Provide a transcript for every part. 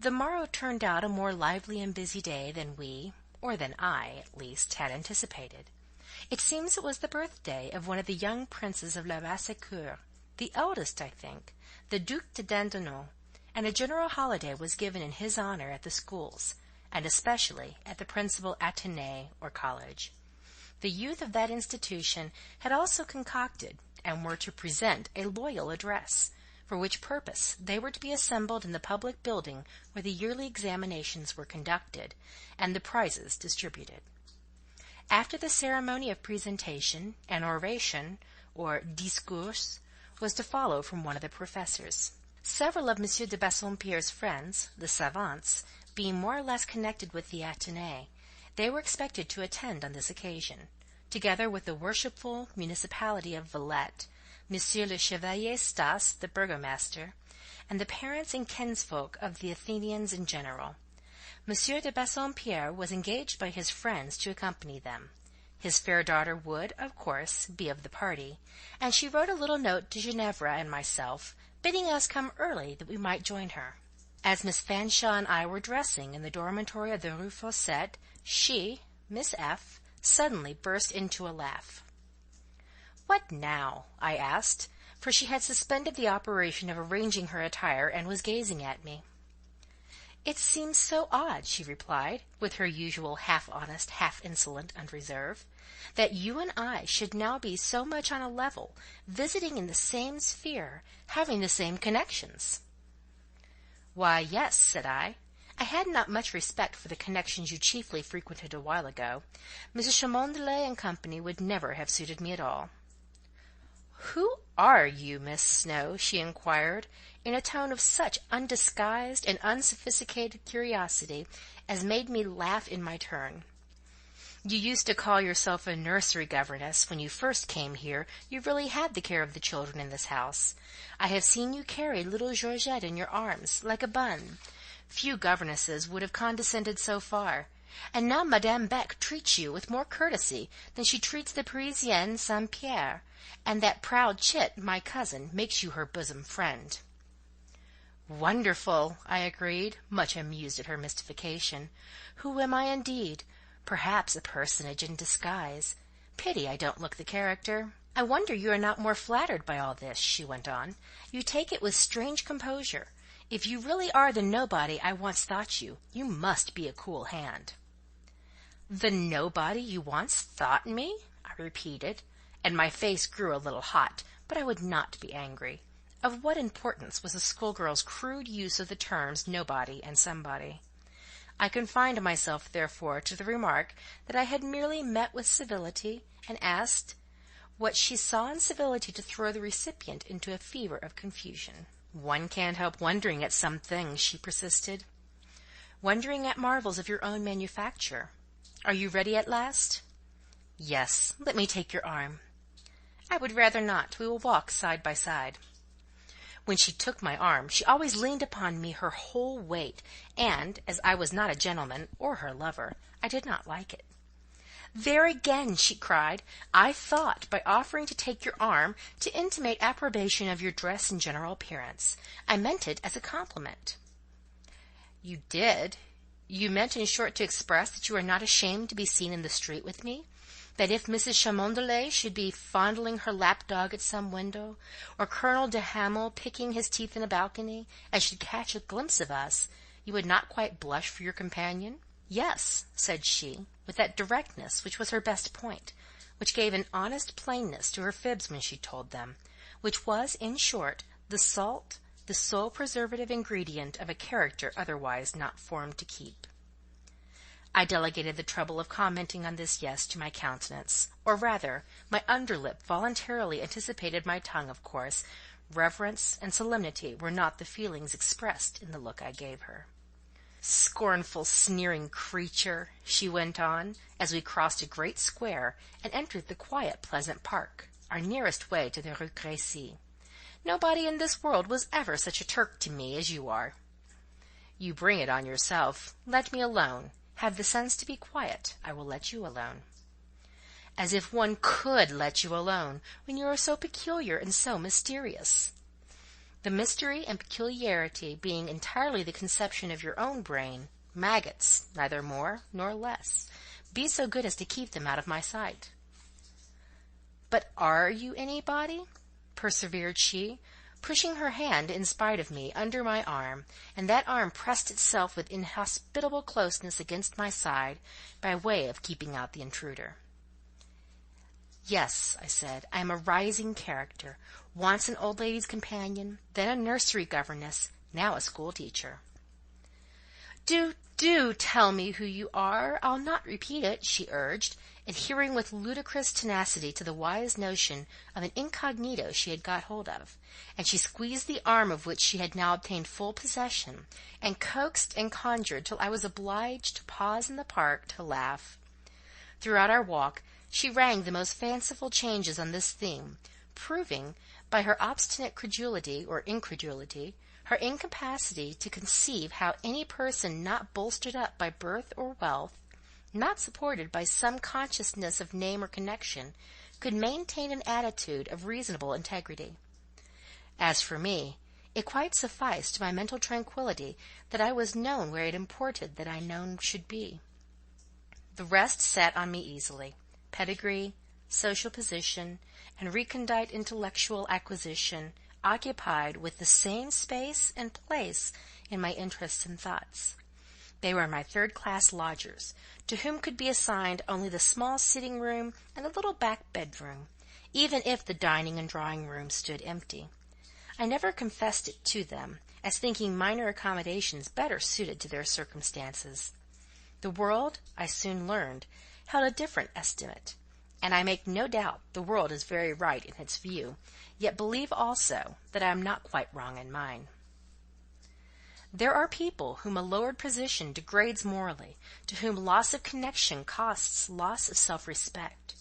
The morrow turned out a more lively and busy day than we, or than I, at least, had anticipated. It seems it was the birthday of one of the young princes of la Basse-Cour, the eldest, I think, the Duc de Dindonneau, and a general holiday was given in his honour at the schools, and especially at the principal Athénée or college. The youth of that institution had also concocted, and were to present a loyal address, for which purpose they were to be assembled in the public building where the yearly examinations were conducted, and the prizes distributed. After the ceremony of presentation, an oration, or discours, was to follow from one of the professors. Several of M. de Bassompierre's friends, the savants, being more or less connected with the Athénée, they were expected to attend on this occasion, together with the worshipful municipality of Villette, Monsieur le Chevalier Stas, the burgomaster, and the parents and kinsfolk of the Athenians in general. Monsieur de Bassompierre was engaged by his friends to accompany them. His fair daughter would, of course, be of the party, and she wrote a little note to Ginevra and myself, bidding us come early that we might join her. As Miss Fanshawe and I were dressing in the dormitory of the Rue Fossette, she, Miss F., suddenly burst into a laugh. "What now?" I asked, for she had suspended the operation of arranging her attire and was gazing at me. "It seems so odd," she replied, with her usual half-honest, half-insolent unreserve, "that you and I should now be so much on a level, visiting in the same sphere, having the same connections." "Why, yes," said I. "I had not much respect for the connections you chiefly frequented a while ago. Mrs. Cholmondeley and company would never have suited me at all." "Who are you, Miss Snow?" she inquired, in a tone of such undisguised and unsophisticated curiosity as made me laugh in my turn. "You used to call yourself a nursery governess when you first came here. You really had the care of the children in this house. I have seen you carry little Georgette in your arms, like a bonne. Few governesses would have condescended so far. And now Madame Beck treats you with more courtesy than she treats the Parisienne St. Pierre, and that proud chit, my cousin, makes you her bosom friend." "Wonderful!" I agreed, much amused at her mystification. "Who am I indeed? Perhaps a personage in disguise. Pity I don't look the character. I wonder you are not more flattered by all this," she went on. "You take it with strange composure. If you really are the nobody I once thought you, you must be a cool hand." "The nobody you once thought me?" I repeated, and my face grew a little hot, but I would not be angry. Of what importance was a schoolgirl's crude use of the terms nobody and somebody? I confined myself, therefore, to the remark that I had merely met with civility, and asked what she saw in civility to throw the recipient into a fever of confusion. "One can't help wondering at some things," she persisted. "Wondering at marvels of your own manufacture. Are you ready at last?" "Yes, let me take your arm." "I would rather not. We will walk side by side." When she took my arm, she always leaned upon me her whole weight, and, as I was not a gentleman or her lover, I did not like it. "There again," she cried, "I thought, by offering to take your arm, to intimate approbation of your dress and general appearance. I meant it as a compliment." "You did? You meant, in short, to express that you are not ashamed to be seen in the street with me? That if Mrs. Cholmondeley should be fondling her lap-dog at some window, or Colonel de Hamel picking his teeth in a balcony, and should catch a glimpse of us, you would not quite blush for your companion?" "Yes," said she, with that directness which was her best point, which gave an honest plainness to her fibs when she told them, which was, in short, the salt, the sole preservative ingredient of a character otherwise not formed to keep. I delegated the trouble of commenting on this yes to my countenance, or rather, my underlip voluntarily anticipated my tongue, of course. Reverence and solemnity were not the feelings expressed in the look I gave her. "Scornful, sneering creature!" she went on, as we crossed a great square and entered the quiet, pleasant park, our nearest way to the Rue Crécy. "Nobody in this world was ever such a Turk to me as you are." "You bring it on yourself. Let me alone. Have the sense to be quiet. I will let you alone." "As if one could let you alone, when you are so peculiar and so mysterious." The mystery and peculiarity being entirely the conception of your own brain, maggots, neither more nor less. Be so good as to keep them out of my sight." "But are you anybody?" persevered she, pushing her hand, in spite of me, under my arm, and that arm pressed itself with inhospitable closeness against my side, by way of keeping out the intruder. "Yes," I said, "I am a rising character, once an old lady's companion, then a nursery governess, now a school-teacher." Do tell me who you are. I'll not repeat it," she urged, adhering with ludicrous tenacity to the wise notion of an incognito she had got hold of, and she squeezed the arm of which she had now obtained full possession, and coaxed and conjured till I was obliged to pause in the park to laugh. Throughout our walk she rang the most fanciful changes on this theme, proving, by her obstinate credulity or incredulity, her incapacity to conceive how any person not bolstered up by birth or wealth, not supported by some consciousness of name or connection, could maintain an attitude of reasonable integrity. As for me, it quite sufficed to my mental tranquillity that I was known where it imported that I known should be. The rest sat on me easily: pedigree, social position, and recondite intellectual acquisition occupied with the same space and place in my interests and thoughts. They were my third-class lodgers, to whom could be assigned only the small sitting-room and the little back bedroom, even if the dining and drawing-room stood empty. I never confessed it to them, as thinking minor accommodations better suited to their circumstances. The world, I soon learned, held a different estimate, and I make no doubt the world is very right in its view, yet believe also that I am not quite wrong in mine. There are people whom a lowered position degrades morally, to whom loss of connection costs loss of self-respect.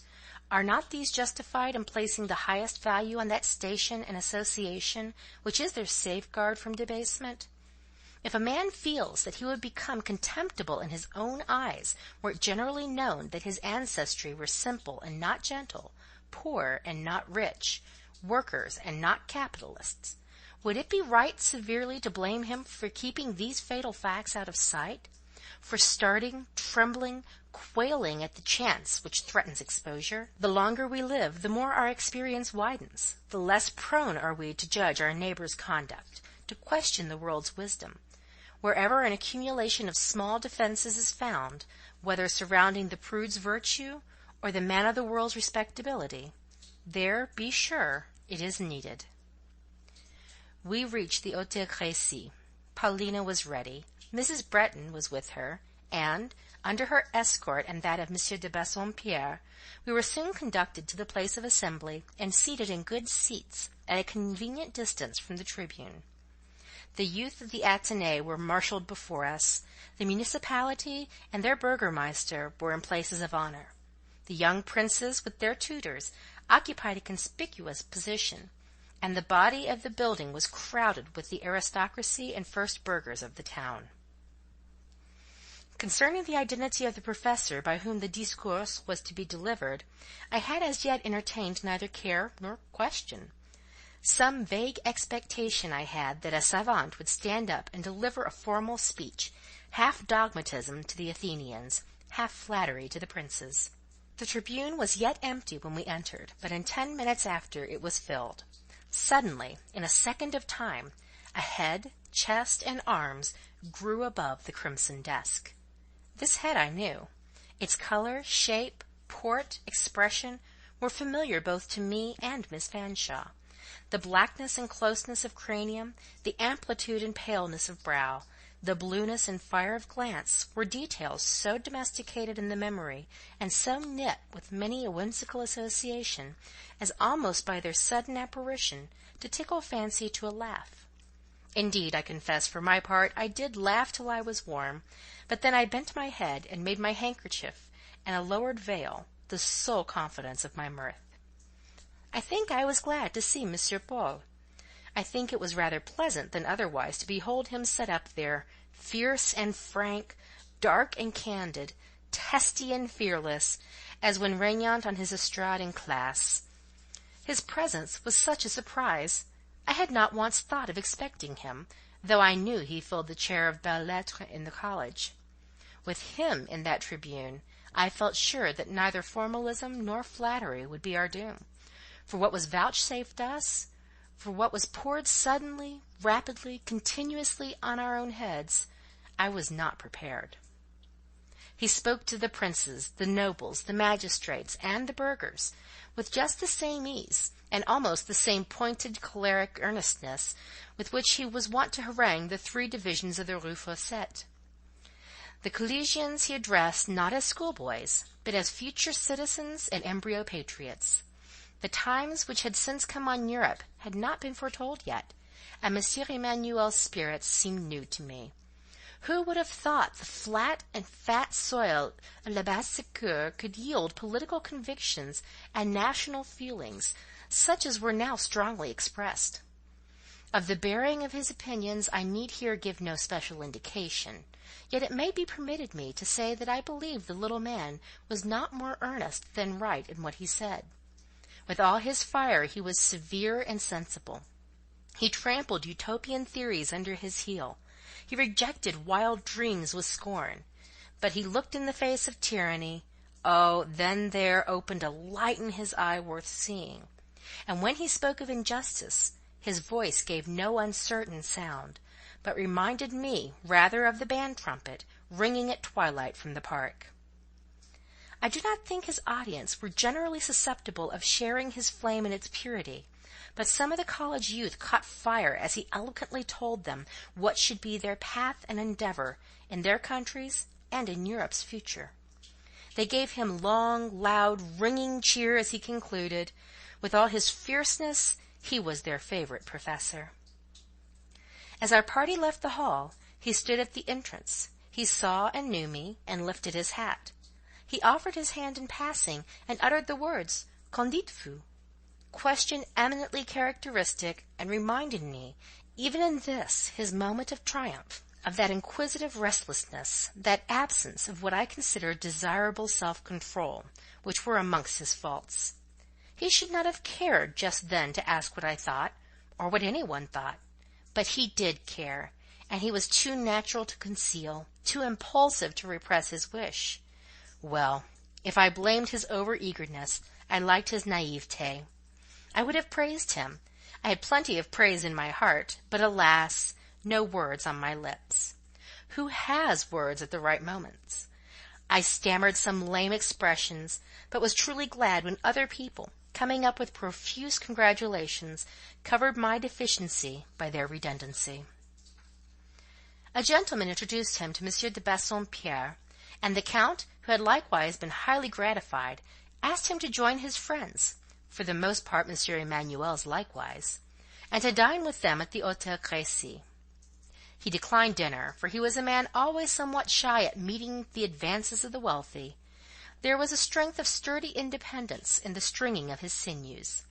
Are not these justified in placing the highest value on that station and association which is their safeguard from debasement? If a man feels that he would become contemptible in his own eyes were it generally known that his ancestry were simple and not gentle, poor and not rich, workers and not capitalists, would it be right severely to blame him for keeping these fatal facts out of sight, for starting, trembling, quailing at the chance which threatens exposure? The longer we live, the more our experience widens, the less prone are we to judge our neighbour's conduct, to question the world's wisdom. Wherever an accumulation of small defences is found, whether surrounding the prude's virtue or the man of the world's respectability, there, be sure, it is needed. We reached the Hôtel Crécy. Paulina was ready. Mrs. Bretton was with her, and, under her escort and that of M. de Bassompierre, we were soon conducted to the place of assembly and seated in good seats at a convenient distance from the tribune. The youth of the Athénée were marshalled before us. The municipality and their burgomaster were in places of honour. The young princes, with their tutors, occupied a conspicuous position, and the body of the building was crowded with the aristocracy and first burghers of the town. Concerning the identity of the professor by whom the discourse was to be delivered, I had as yet entertained neither care nor question. Some vague expectation I had that a savant would stand up and deliver a formal speech, half dogmatism to the Athenians, half flattery to the princes. The tribune was yet empty when we entered, but in 10 minutes after it was filled. Suddenly, in a second of time, a head, chest, and arms grew above the crimson desk. This head I knew. Its colour, shape, port, expression were familiar both to me and Miss Fanshawe. The blackness and closeness of cranium, the amplitude and paleness of brow, the blueness and fire of glance were details so domesticated in the memory, and so knit with many a whimsical association, as almost by their sudden apparition to tickle fancy to a laugh. Indeed, I confess, for my part, I did laugh till I was warm, but then I bent my head and made my handkerchief and a lowered veil the sole confidence of my mirth. I think I was glad to see Monsieur Paul. I think it was rather pleasant than otherwise to behold him set up there, fierce and frank, dark and candid, testy and fearless, as when regnant on his estrade in classe. His presence was such a surprise. I had not once thought of expecting him, though I knew he filled the chair of belles lettres in the college. With him in that tribune, I felt sure that neither formalism nor flattery would be our doom. For what was vouchsafed us, for what was poured suddenly, rapidly, continuously on our own heads, I was not prepared. He spoke to the princes, the nobles, the magistrates, and the burghers, with just the same ease, and almost the same pointed choleric earnestness with which he was wont to harangue the 3 divisions of the Rue Fossette. The collegians he addressed not as schoolboys, but as future citizens and embryo patriots. The times which had since come on Europe had not been foretold yet, and Monsieur Emanuel's spirits seemed new to me. Who would have thought the flat and fat soil of Le Basse-Cour could yield political convictions and national feelings, such as were now strongly expressed? Of the bearing of his opinions I need here give no special indication, yet it may be permitted me to say that I believe the little man was not more earnest than right in what he said. With all his fire he was severe and sensible. He trampled utopian theories under his heel. He rejected wild dreams with scorn. But he looked in the face of tyranny. Oh, then there opened a light in his eye worth seeing. And when he spoke of injustice, his voice gave no uncertain sound, but reminded me rather of the band trumpet ringing at twilight from the park. I do not think his audience were generally susceptible of sharing his flame in its purity, but some of the college youth caught fire as he eloquently told them what should be their path and endeavour in their countries and in Europe's future. They gave him long, loud, ringing cheer as he concluded. With all his fierceness, he was their favourite professor. As our party left the hall, he stood at the entrance. He saw and knew me, and lifted his hat. He offered his hand in passing, and uttered the words, "Qu'en dites-vous?" question eminently characteristic, and reminded me, even in this his moment of triumph, of that inquisitive restlessness, that absence of what I considered desirable self-control, which were amongst his faults. He should not have cared just then to ask what I thought, or what any one thought, but he did care, and he was too natural to conceal, too impulsive to repress his wish. Well, if I blamed his over-eagerness, I liked his naivete. I would have praised him. I had plenty of praise in my heart, but alas, no words on my lips. Who has words at the right moments? I stammered some lame expressions, but was truly glad when other people, coming up with profuse congratulations, covered my deficiency by their redundancy. A gentleman introduced him to Monsieur de Bassompierre, and the Count, who had likewise been highly gratified, asked him to join his friends, for the most part Monsieur Emanuel's likewise, and to dine with them at the Hôtel Crécy. He declined dinner, for he was a man always somewhat shy at meeting the advances of the wealthy. There was a strength of sturdy independence in the stringing of his sinews,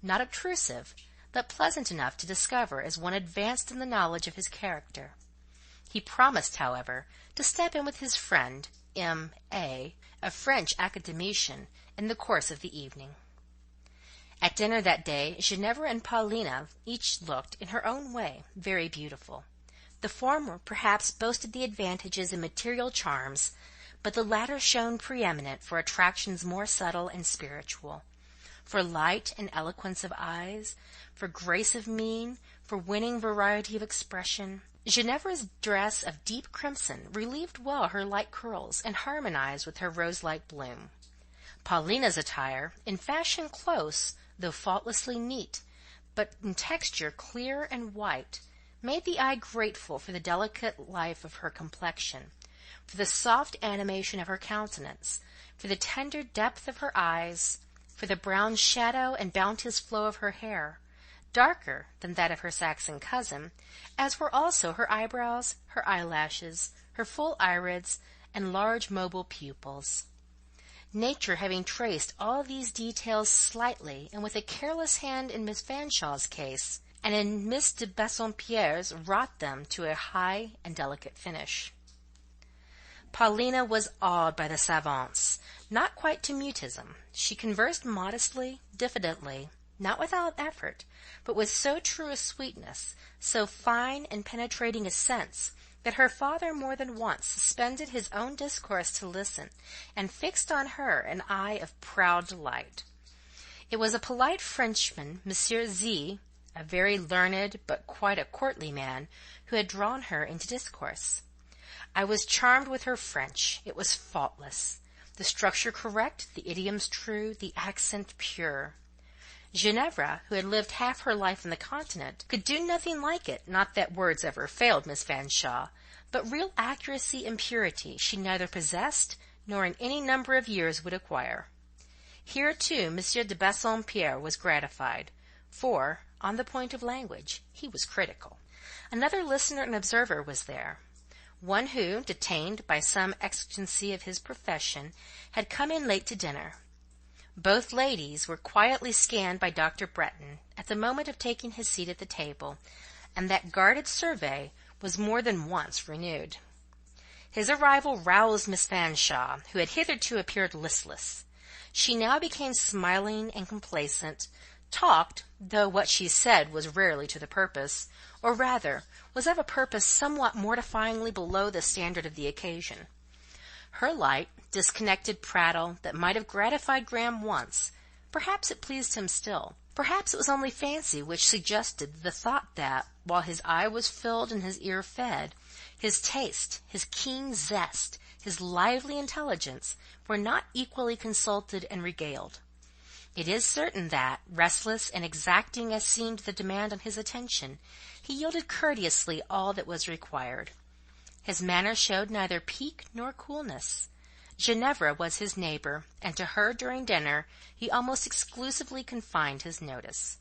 not obtrusive, but pleasant enough to discover as one advanced in the knowledge of his character. He promised, however, to step in with his friend, M.A., a French academician, in the course of the evening. At dinner that day, Ginevra and Paulina each looked, in her own way, very beautiful. The former perhaps boasted the advantages in material charms, but the latter shone preeminent for attractions more subtle and spiritual, for light and eloquence of eyes, for grace of mien, for winning variety of expression. Ginevra's dress of deep crimson relieved well her light curls and harmonized with her rose-like bloom. Paulina's attire, in fashion close, though faultlessly neat, but in texture clear and white, made the eye grateful for the delicate life of her complexion, for the soft animation of her countenance, for the tender depth of her eyes, for the brown shadow and bounteous flow of her hair, darker than that of her Saxon cousin, as were also her eyebrows, her eyelashes, her full irids, and large mobile pupils. Nature having traced all these details slightly and with a careless hand in Miss Fanshawe's case, and in Miss de Bassompierre's wrought them to a high and delicate finish. Paulina was awed by the savants, not quite to mutism. She conversed modestly, diffidently, not without effort, but with so true a sweetness, so fine and penetrating a sense, that her father more than once suspended his own discourse to listen, and fixed on her an eye of proud delight. It was a polite Frenchman, Monsieur Z., a very learned but quite a courtly man, who had drawn her into discourse. I was charmed with her French. It was faultless. The structure correct, the idioms true, the accent pure. Ginevra, who had lived half her life in the Continent, could do nothing like it, not that words ever failed Miss Fanshawe, but real accuracy and purity she neither possessed nor in any number of years would acquire. Here, too, Monsieur de Bassompierre was gratified, for, on the point of language, he was critical. Another listener and observer was there, one who, detained by some exigency of his profession, had come in late to dinner. Both ladies were quietly scanned by Dr. Bretton at the moment of taking his seat at the table, and that guarded survey was more than once renewed. His arrival roused Miss Fanshawe, who had hitherto appeared listless. She now became smiling and complacent, talked, though what she said was rarely to the purpose, or rather was of a purpose somewhat mortifyingly below the standard of the occasion. Her light, disconnected prattle that might have gratified Graham once, perhaps it pleased him still. Perhaps it was only fancy which suggested the thought that, while his eye was filled and his ear fed, his taste, his keen zest, his lively intelligence were not equally consulted and regaled. It is certain that, restless and exacting as seemed the demand on his attention, he yielded courteously all that was required. His manner showed neither pique nor coolness. Ginevra was his neighbour, and to her during dinner he almost exclusively confined his notice.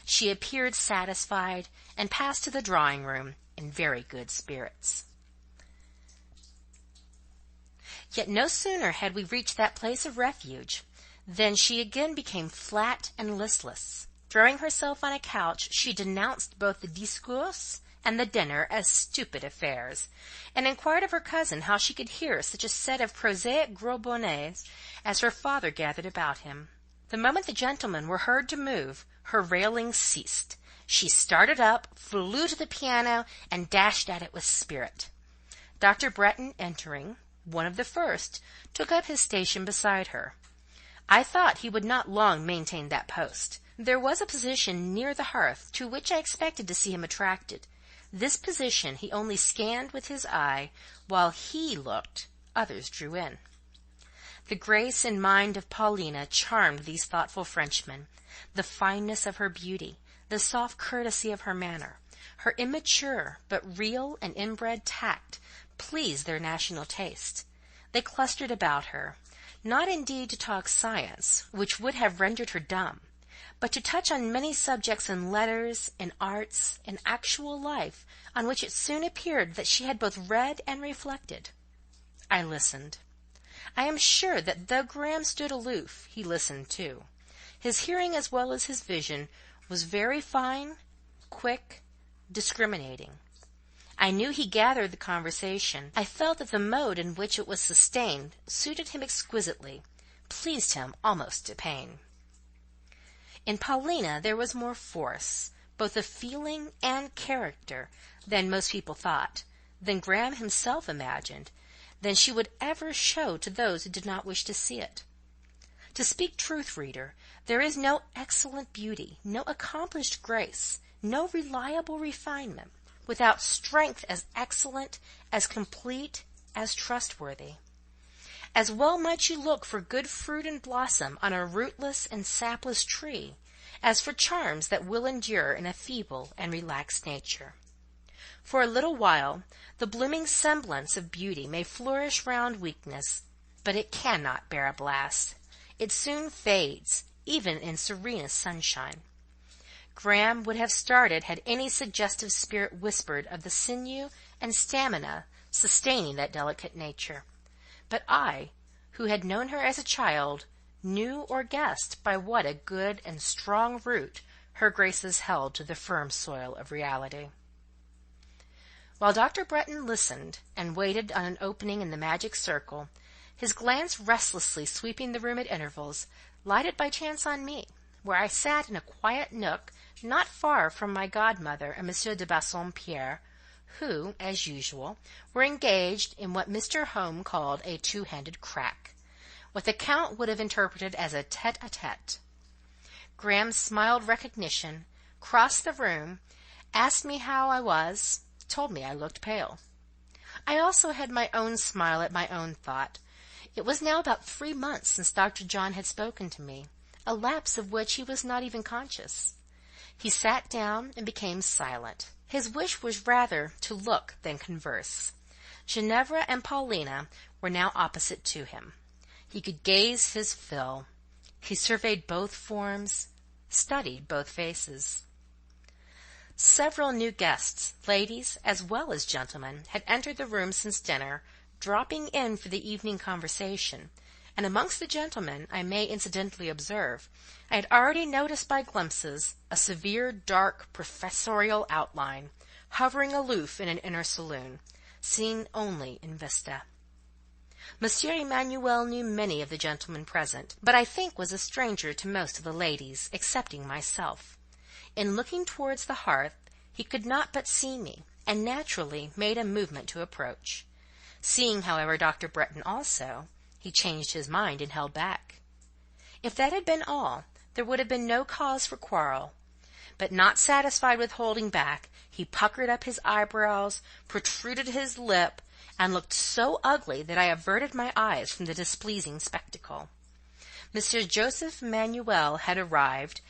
She appeared satisfied, and passed to the drawing-room in very good spirits. Yet no sooner had we reached that place of refuge than she again became flat and listless. Throwing herself on a couch, she denounced both the discourse and the dinner as stupid affairs, and inquired of her cousin how she could hear such a set of prosaic gros bonnets as her father gathered about him. The moment the gentlemen were heard to move, her railing ceased. She started up, flew to the piano, and dashed at it with spirit. Dr. Bretton, entering, one of the first, took up his station beside her. I thought he would not long maintain that post. There was a position near the hearth to which I expected to see him attracted. This position he only scanned with his eye, while he looked, others drew in. The grace and mind of Paulina charmed these thoughtful Frenchmen. The fineness of her beauty, the soft courtesy of her manner, her immature but real and inbred tact pleased their national taste. They clustered about her, not indeed to talk science, which would have rendered her dumb, but to touch on many subjects in letters, in arts, in actual life, on which it soon appeared that she had both read and reflected. I listened. I am sure that though Graham stood aloof, he listened too. His hearing as well as his vision was very fine, quick, discriminating. I knew he gathered the conversation. I felt that the mode in which it was sustained suited him exquisitely, pleased him almost to pain. In Paulina there was more force, both of feeling and character, than most people thought, than Graham himself imagined, than she would ever show to those who did not wish to see it. To speak truth, reader, there is no excellent beauty, no accomplished grace, no reliable refinement, without strength as excellent, as complete, as trustworthy. As well might you look for good fruit and blossom on a rootless and sapless tree, as for charms that will endure in a feeble and relaxed nature. For a little while, the blooming semblance of beauty may flourish round weakness, but it cannot bear a blast. It soon fades, even in serenest sunshine. Graham would have started had any suggestive spirit whispered of the sinew and stamina sustaining that delicate nature. But I, who had known her as a child, knew or guessed by what a good and strong root her graces held to the firm soil of reality. While Dr. Bretton listened and waited on an opening in the magic circle, his glance restlessly sweeping the room at intervals, lighted by chance on me, where I sat in a quiet nook not far from my godmother and Monsieur de Bassompierre, who, as usual, were engaged in what Mr. Home called a two-handed crack, what the Count would have interpreted as a tête-à-tête. Graham smiled recognition, crossed the room, asked me how I was, told me I looked pale. I also had my own smile at my own thought. It was now about 3 months since Dr. John had spoken to me, a lapse of which he was not even conscious. He sat down and became silent. His wish was rather to look than converse. Ginevra and Paulina were now opposite to him. He could gaze his fill. He surveyed both forms, studied both faces. Several new guests, ladies as well as gentlemen, had entered the room since dinner, dropping in for the evening conversation, and amongst the gentlemen, I may incidentally observe, I had already noticed by glimpses a severe, dark, professorial outline, hovering aloof in an inner saloon, seen only in vista. Monsieur Emanuel knew many of the gentlemen present, but I think was a stranger to most of the ladies, excepting myself. In looking towards the hearth, he could not but see me, and naturally made a movement to approach. Seeing, however, Dr. Bretton also, he changed his mind and held back. If that had been all, there would have been no cause for quarrel. But not satisfied with holding back, he puckered up his eyebrows, protruded his lip, and looked so ugly that I averted my eyes from the displeasing spectacle. Monsieur Joseph Manuel had arrived,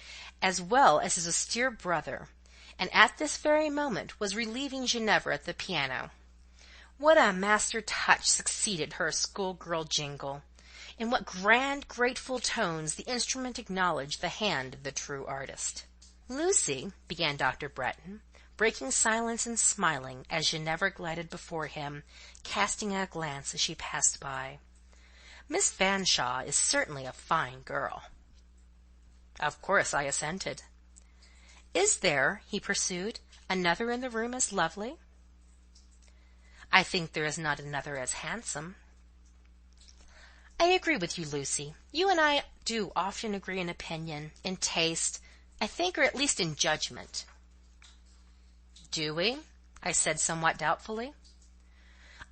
as well as his austere brother, and at this very moment was relieving Ginevra at the piano. What a master touch succeeded her schoolgirl jingle! In what grand, grateful tones the instrument acknowledged the hand of the true artist. "Lucy," began Dr. Bretton, breaking silence and smiling as Ginevra glided before him, casting a glance as she passed by, "Miss Fanshawe is certainly a fine girl." Of course I assented. "Is there," he pursued, "another in the room as lovely?" "I think there is not another as handsome." "I agree with you, Lucy. You and I do often agree in opinion, in taste, I think, or at least in judgment." "Do we?" I said somewhat doubtfully.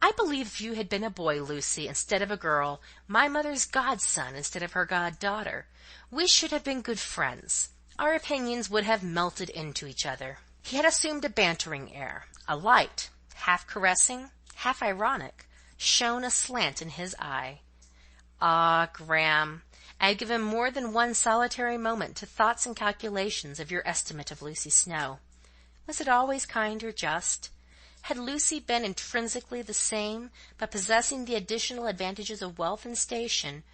"I believe if you had been a boy, Lucy, instead of a girl, my mother's godson instead of her goddaughter, we should have been good friends. Our opinions would have melted into each other." He had assumed a bantering air. A light, half caressing, half ironic, shone aslant in his eye. "Ah, Graham, I have given more than one solitary moment to thoughts and calculations of your estimate of Lucy Snowe. Was it always kind or just? Had Lucy been intrinsically the same, but possessing the additional advantages of wealth and station,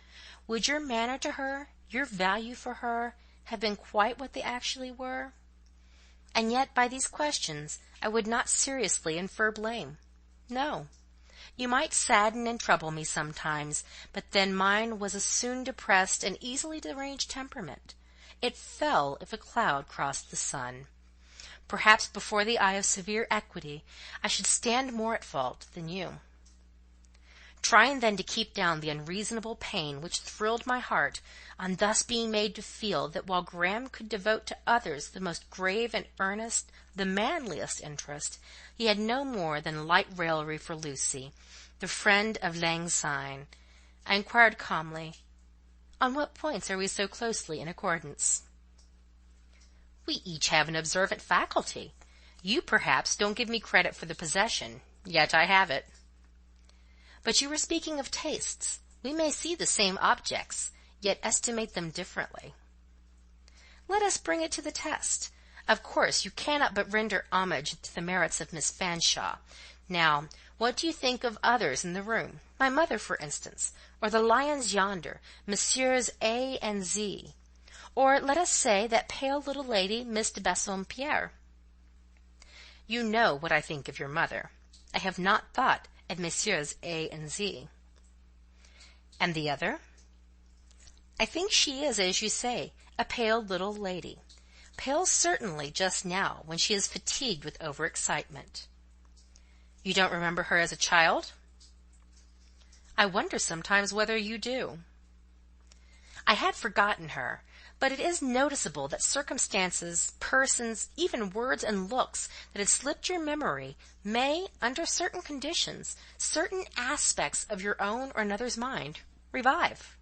would your manner to her, your value for her, have been quite what they actually were? And yet by these questions I would not seriously infer blame. No. You might sadden and trouble me sometimes, but then mine was a soon depressed and easily deranged temperament. It fell if a cloud crossed the sun. Perhaps before the eye of severe equity I should stand more at fault than you." Trying then to keep down the unreasonable pain which thrilled my heart on thus being made to feel that while Graham could devote to others the most grave and earnest, the manliest interest, he had no more than light raillery for Lucy, the friend of lang syne, I inquired calmly, "On what points are we so closely in accordance?" "We each have an observant faculty. You, perhaps, don't give me credit for the possession, yet I have it." "But you were speaking of tastes. We may see the same objects, yet estimate them differently." "Let us bring it to the test. Of course, you cannot but render homage to the merits of Miss Fanshawe. Now, what do you think of others in the room? My mother, for instance, or the lions yonder, Messieurs A and Z, or let us say that pale little lady, Miss de Bassompierre." "You know what I think of your mother. I have not thought of Messieurs A and Z." "And the other?" "I think she is, as you say, a pale little lady. Pale certainly just now, when she is fatigued with over-excitement." "You don't remember her as a child?" "I wonder sometimes whether you do." I had forgotten her, but it is noticeable that circumstances, persons, even words and looks that had slipped your memory may, under certain conditions, certain aspects of your own or another's mind, revive.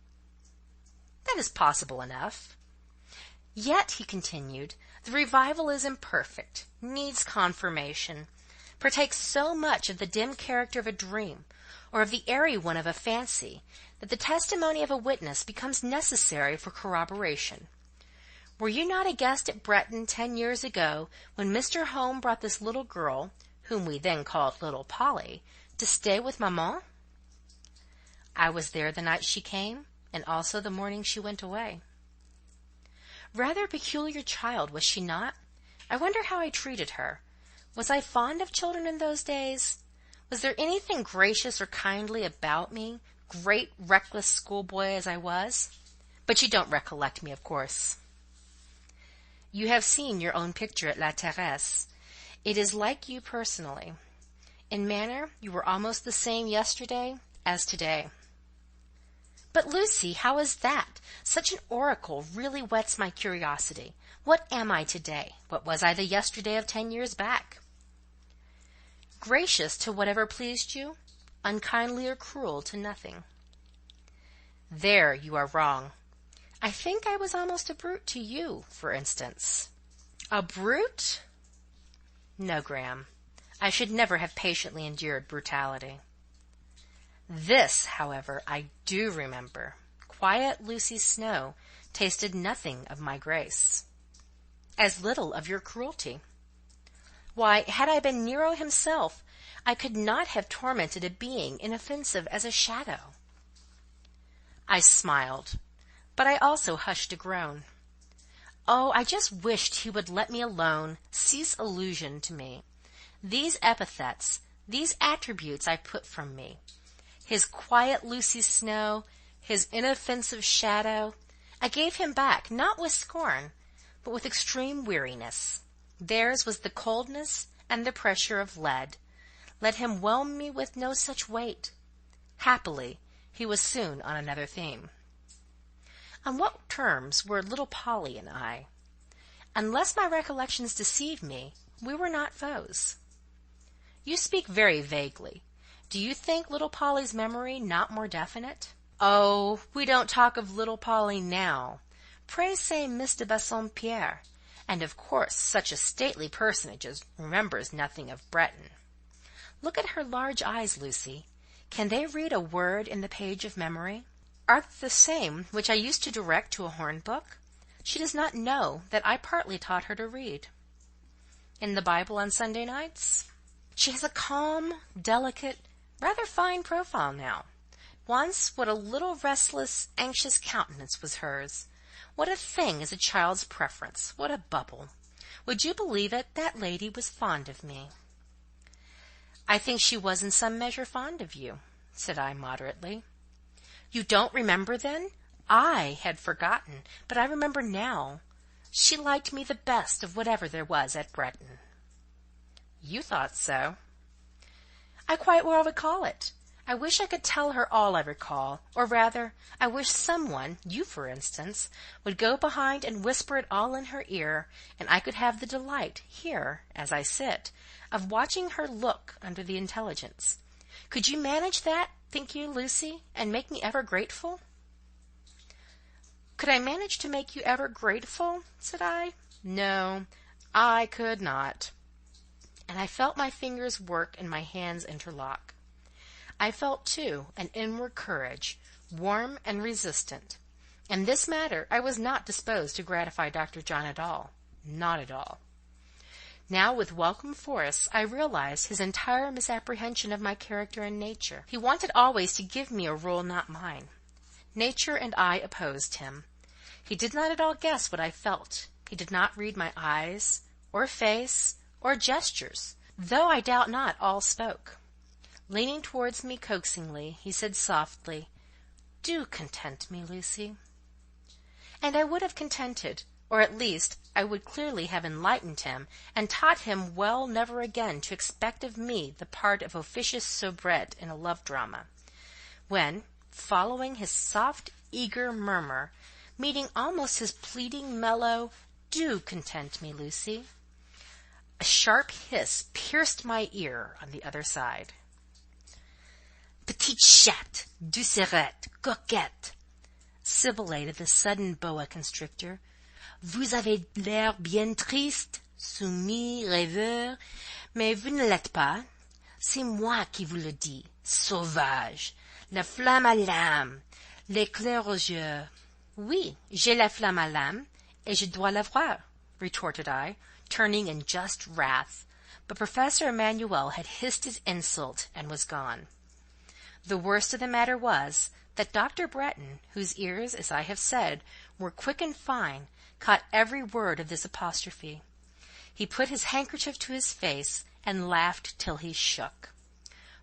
That is possible enough. Yet, he continued, the revival is imperfect, needs confirmation, partakes so much of the dim character of a dream, or of the airy one of a fancy, that the testimony of a witness becomes necessary for corroboration. Were you not a guest at Bretton 10 years ago, when Mr. Home brought this little girl, whom we then called little Polly, to stay with Maman? I was there the night she came, and also the morning she went away. Rather a peculiar child, was she not? I wonder how I treated her. Was I fond of children in those days? Was there anything gracious or kindly about me, great reckless schoolboy as I was? But you don't recollect me, of course. You have seen your own picture at La Terrasse. It is like you personally. In manner, you were almost the same yesterday as today. But, Lucy, how is that? Such an oracle really whets my curiosity. What am I today? What was I the yesterday of 10 years back? Gracious to whatever pleased you, unkindly or cruel to nothing. There you are wrong. I think I was almost a brute to you, for instance. A brute? No, Graham. I should never have patiently endured brutality. This, however, I do remember. Quiet Lucy Snowe tasted nothing of my grace. As little of your cruelty. Why, had I been Nero himself, I could not have tormented a being inoffensive as a shadow. I smiled, but I also hushed a groan. Oh, I just wished he would let me alone, cease allusion to me. These epithets, these attributes I put from me. His quiet Lucy Snowe, his inoffensive shadow, I gave him back, not with scorn, but with extreme weariness. Theirs was the coldness and the pressure of lead. Let him whelm me with no such weight. Happily, he was soon on another theme. On what terms were little Polly and I? Unless my recollections deceive me, we were not foes. You speak very vaguely. Do you think little Polly's memory not more definite? Oh, we don't talk of little Polly now. Pray say Miss de Bassompierre. And of course such a stately personage as remembers nothing of Bretton. Look at her large eyes, Lucy. Can they read a word in the page of memory? Are they the same which I used to direct to a horn book? She does not know that I partly taught her to read. In the Bible on Sunday nights? She has a calm, delicate, rather fine profile now. Once what a little restless, anxious countenance was hers. What a thing is a child's preference! What a bubble! Would you believe it, that lady was fond of me? I think she was in some measure fond of you, said I moderately. You don't remember then? I had forgotten, but I remember now. She liked me the best of whatever there was at Bretton. You thought so. I quite well recall it. I wish I could tell her all I recall, or rather, I wish someone, you for instance, would go behind and whisper it all in her ear, and I could have the delight, here, as I sit, of watching her look under the intelligence. Could you manage that, think you, Lucy, and make me ever grateful? Could I manage to make you ever grateful? Said I. No, I could not. And I felt my fingers work and my hands interlock. I felt, too, an inward courage, warm and resistant. In this matter I was not disposed to gratify Dr. John at all. Not at all. Now, with welcome force, I realized his entire misapprehension of my character and nature. He wanted always to give me a role not mine. Nature and I opposed him. He did not at all guess what I felt. He did not read my eyes, or face, or gestures, though I doubt not all spoke. Leaning towards me coaxingly, he said softly, "Do content me, Lucy." And I would have contented, or at least I would clearly have enlightened him, and taught him well never again to expect of me the part of officious soubrette in a love drama, when, following his soft, eager murmur, meeting almost his pleading mellow, "Do content me, Lucy." A sharp hiss pierced my ear on the other side. "Petite chatte, doucerette, coquette," sibilated the sudden boa constrictor. "Vous avez l'air bien triste, soumis, rêveur, mais vous ne l'êtes pas. C'est moi qui vous le dis, sauvage, la flamme à l'âme, l'éclair aux yeux." "Oui, j'ai la flamme à l'âme, et je dois l'avoir," retorted I, turning in just wrath, but Professor Emanuel had hissed his insult and was gone. The worst of the matter was, that Dr. Bretton, whose ears, as I have said, were quick and fine, caught every word of this apostrophe. He put his handkerchief to his face, and laughed till he shook.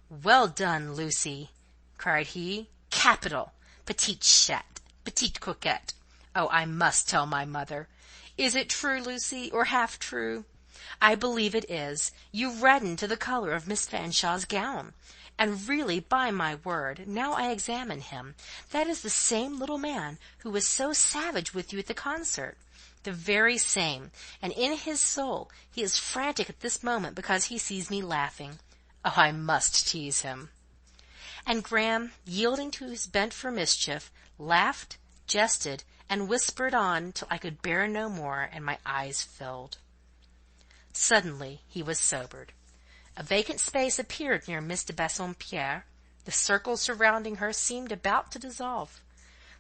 "Well done, Lucy!" cried he. "Capital! Petite chatte! Petite coquette! Oh, I must tell my mother. Is it true, Lucy, or half true? I believe it is. You redden to the colour of Miss Fanshawe's gown. And really, by my word, now I examine him, that is the same little man who was so savage with you at the concert. The very same, and in his soul he is frantic at this moment because he sees me laughing. Oh, I must tease him." And Graham, yielding to his bent for mischief, laughed, jested, and whispered on till I could bear no more, and my eyes filled. Suddenly he was sobered. A vacant space appeared near Miss de Bassompierre. The circle surrounding her seemed about to dissolve.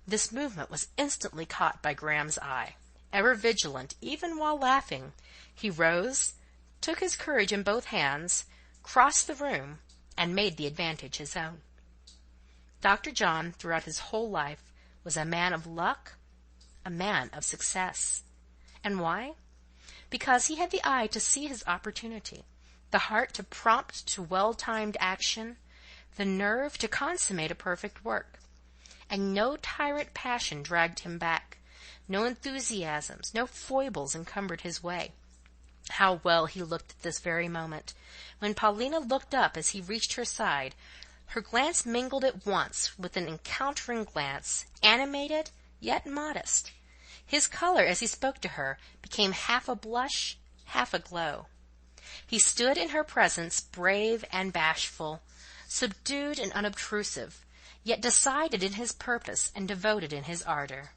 This movement was instantly caught by Graham's eye. Ever vigilant, even while laughing, he rose, took his courage in both hands, crossed the room, and made the advantage his own. Dr. John, throughout his whole life, was a man of luck, a man of success. And why? Because he had the eye to see his opportunity, the heart to prompt to well-timed action, the nerve to consummate a perfect work. And no tyrant passion dragged him back, no enthusiasms, no foibles encumbered his way. How well he looked at this very moment! When Paulina looked up as he reached her side, her glance mingled at once with an encountering glance, animated, yet modest. His colour, as he spoke to her, became half a blush, half a glow. He stood in her presence brave and bashful, subdued and unobtrusive, yet decided in his purpose and devoted in his ardour.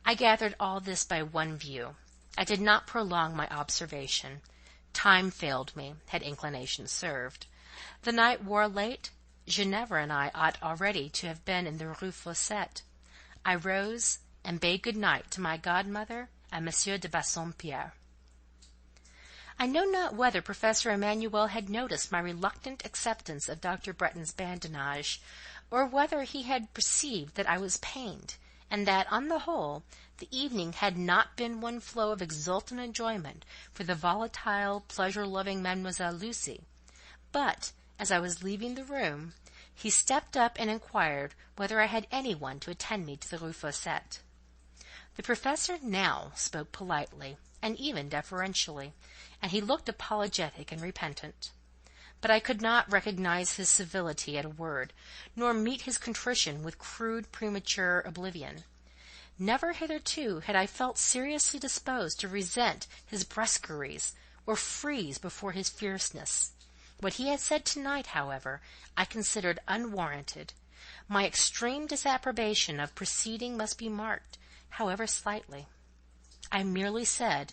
I gathered all this by one view. I did not prolong my observation. Time failed me, had inclination served. The night wore late. Ginevra and I ought already to have been in the Rue Fossette. I rose and bade good night to my godmother and Monsieur de Bassompierre. I know not whether Professor Emanuel had noticed my reluctant acceptance of Dr. Bretton's badinage, or whether he had perceived that I was pained, and that, on the whole, the evening had not been one flow of exultant enjoyment for the volatile, pleasure-loving Mademoiselle Lucy. But, as I was leaving the room, he stepped up and inquired whether I had any one to attend me to the Rue Fossette. The Professor now spoke politely, and even deferentially, and he looked apologetic and repentant. But I could not recognize his civility at a word, nor meet his contrition with crude premature oblivion. Never hitherto had I felt seriously disposed to resent his brusqueries, or freeze before his fierceness. What he had said to-night, however, I considered unwarranted. My extreme disapprobation of proceeding must be marked, however slightly. I merely said,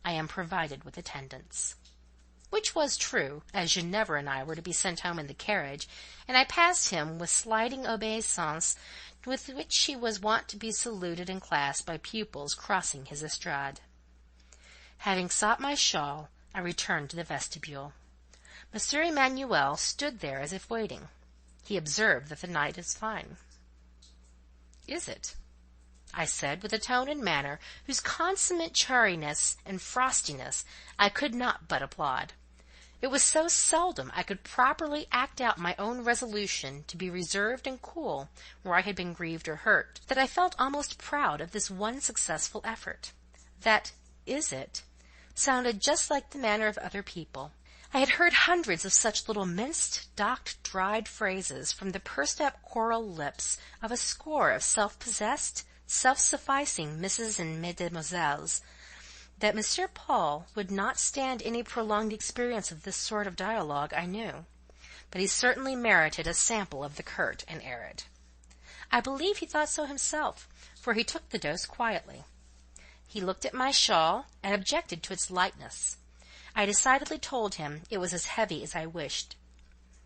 "I am provided with attendance," which was true, as Ginevra and I were to be sent home in the carriage, and I passed him with sliding obeisance with which he was wont to be saluted in class by pupils crossing his estrade. Having sought my shawl, I returned to the vestibule. Monsieur Emanuel stood there as if waiting. He observed that the night is fine. "Is it?" I said, with a tone and manner whose consummate chariness and frostiness I could not but applaud. It was so seldom I could properly act out my own resolution to be reserved and cool where I had been grieved or hurt, that I felt almost proud of this one successful effort. That "is it?" sounded just like the manner of other people. I had heard hundreds of such little minced, docked, dried phrases from the pursed-up coral lips of a score of self-possessed, self-sufficing Misses and Mesdemoiselles, that Monsieur Paul would not stand any prolonged experience of this sort of dialogue, I knew, but he certainly merited a sample of the curt and arid. I believe he thought so himself, for he took the dose quietly. He looked at my shawl, and objected to its lightness. I decidedly told him it was as heavy as I wished.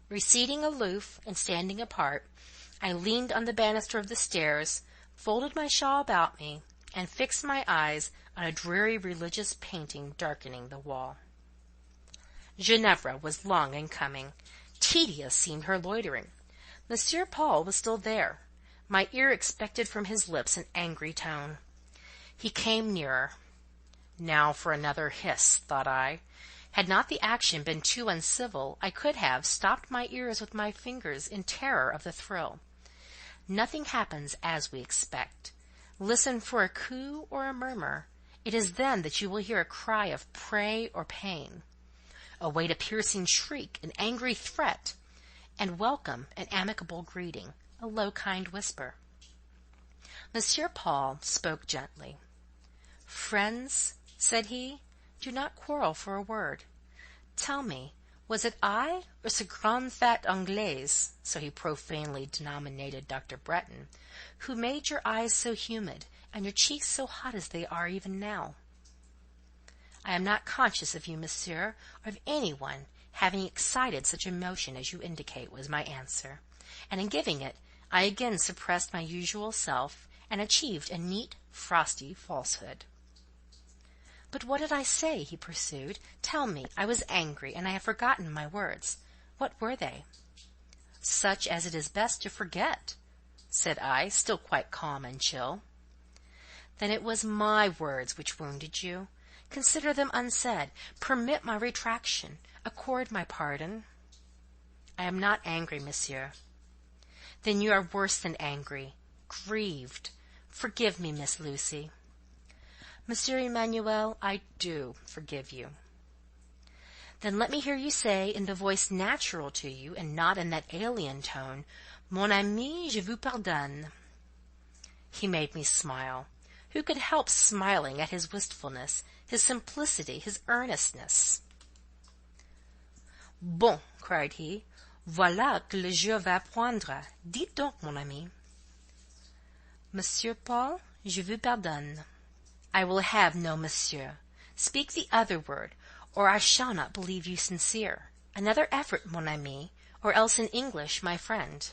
Receding aloof and standing apart, I leaned on the banister of the stairs, folded my shawl about me, and fixed my eyes on a dreary religious painting darkening the wall. Ginevra was long in coming. Tedious seemed her loitering. Monsieur Paul was still there. My ear expected from his lips an angry tone. He came nearer. Now for another hiss, thought I. Had not the action been too uncivil, I could have stopped my ears with my fingers in terror of the thrill. Nothing happens as we expect. Listen for a coo or a murmur. It is then that you will hear a cry of prey or pain. Await a piercing shriek, an angry threat, and welcome an amicable greeting, a low kind whisper. Monsieur Paul spoke gently. "Friends," said he, "do not quarrel for a word. Tell me, was it I, or ce grand fat Anglaise," so he profanely denominated Dr. Bretton, "who made your eyes so humid, and your cheeks so hot as they are even now?" "I am not conscious of you, monsieur, or of any one having excited such emotion as you indicate," was my answer, and in giving it, I again suppressed my usual self, and achieved a neat, frosty falsehood. "But what did I say?" he pursued. "Tell me. I was angry, and I have forgotten my words. What were they?" "Such as it is best to forget," said I, still quite calm and chill. "Then it was my words which wounded you. Consider them unsaid. Permit my retraction. Accord my pardon." "I am not angry, monsieur." "Then you are worse than angry. Grieved. Forgive me, Miss Lucy." "Monsieur Emmanuel, I do forgive you." "Then let me hear you say, in the voice natural to you, and not in that alien tone, 'Mon ami, je vous pardonne.'" He made me smile. Who could help smiling at his wistfulness, his simplicity, his earnestness? "Bon," cried he, "voilà que le jeu va prendre. Dites donc, mon ami." "Monsieur Paul, je vous pardonne." "I will have no monsieur. Speak the other word, or I shall not believe you sincere. Another effort, mon ami, or else in English, my friend."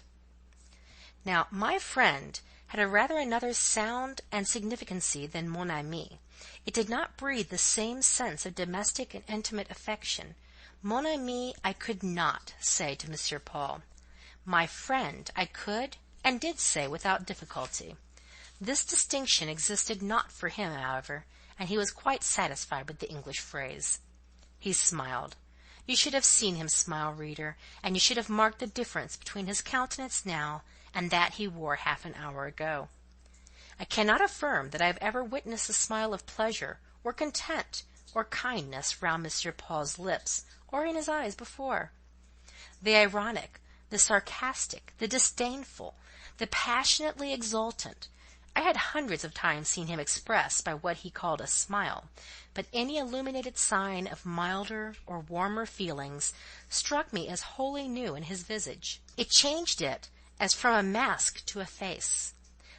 Now, my friend had rather another sound and significancy than mon ami. It did not breathe the same sense of domestic and intimate affection. Mon ami I could not say to Monsieur Paul. My friend I could and did say without difficulty. This distinction existed not for him, however, and he was quite satisfied with the English phrase. He smiled. You should have seen him smile, reader, and you should have marked the difference between his countenance now and that he wore half an hour ago. I cannot affirm that I have ever witnessed a smile of pleasure, or content, or kindness round Monsieur Paul's lips, or in his eyes before. The ironic, the sarcastic, the disdainful, the passionately exultant, I had hundreds of times seen him express by what he called a smile, but any illuminated sign of milder or warmer feelings struck me as wholly new in his visage. It changed it as from a mask to a face.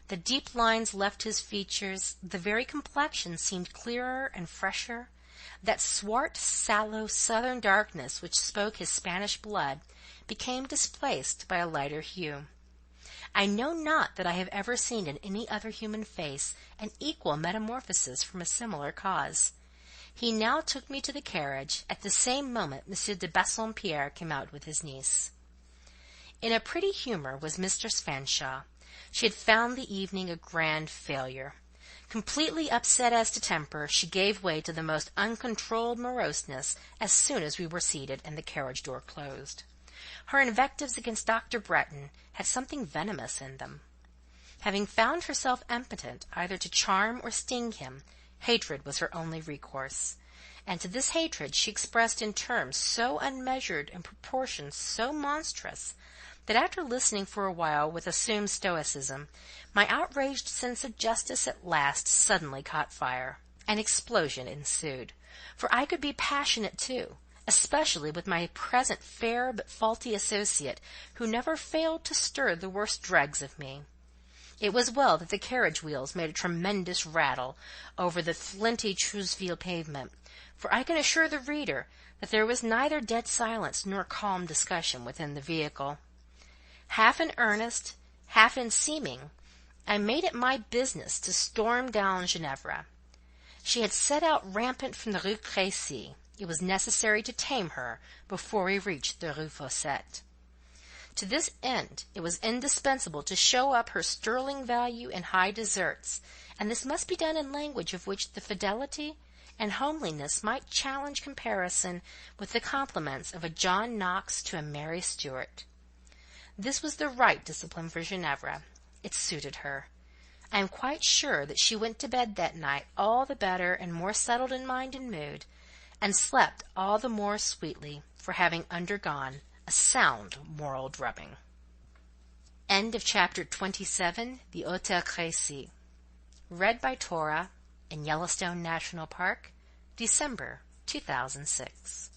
The deep lines left his features, the very complexion seemed clearer and fresher. That swart, sallow, southern darkness which spoke his Spanish blood became displaced by a lighter hue. I know not that I have ever seen in any other human face an equal metamorphosis from a similar cause. He now took me to the carriage. At the same moment M. de Bassompierre came out with his niece. In a pretty humour was Mistress Fanshawe. She had found the evening a grand failure. Completely upset as to temper, she gave way to the most uncontrolled moroseness as soon as we were seated and the carriage door closed. Her invectives against Dr. Bretton had something venomous in them. Having found herself impotent either to charm or sting him, hatred was her only recourse. and to this hatred she expressed in terms so unmeasured and proportions so monstrous, that after listening for a while with assumed stoicism, my outraged sense of justice at last suddenly caught fire. An explosion ensued, for I could be passionate too, especially with my present fair but faulty associate, who never failed to stir the worst dregs of me. It was well that the carriage wheels made a tremendous rattle over the flinty Trousville pavement, for I can assure the reader that there was neither dead silence nor calm discussion within the vehicle. Half in earnest, half in seeming, I made it my business to storm down Ginevra. She had set out rampant from the Rue Crécy. It was necessary to tame her before we reached the Rue Fossette. To this end it was indispensable to show up her sterling value in high deserts, and this must be done in language of which the fidelity and homeliness might challenge comparison with the compliments of a John Knox to a Mary Stuart. This was the right discipline for Ginevra. It suited her. I am quite sure that she went to bed that night all the better and more settled in mind and mood, and slept all the more sweetly for having undergone a sound moral drubbing. End of Chapter 27, The Hôtel Crécy. Read by Tora in Yellowstone National Park, December 2006.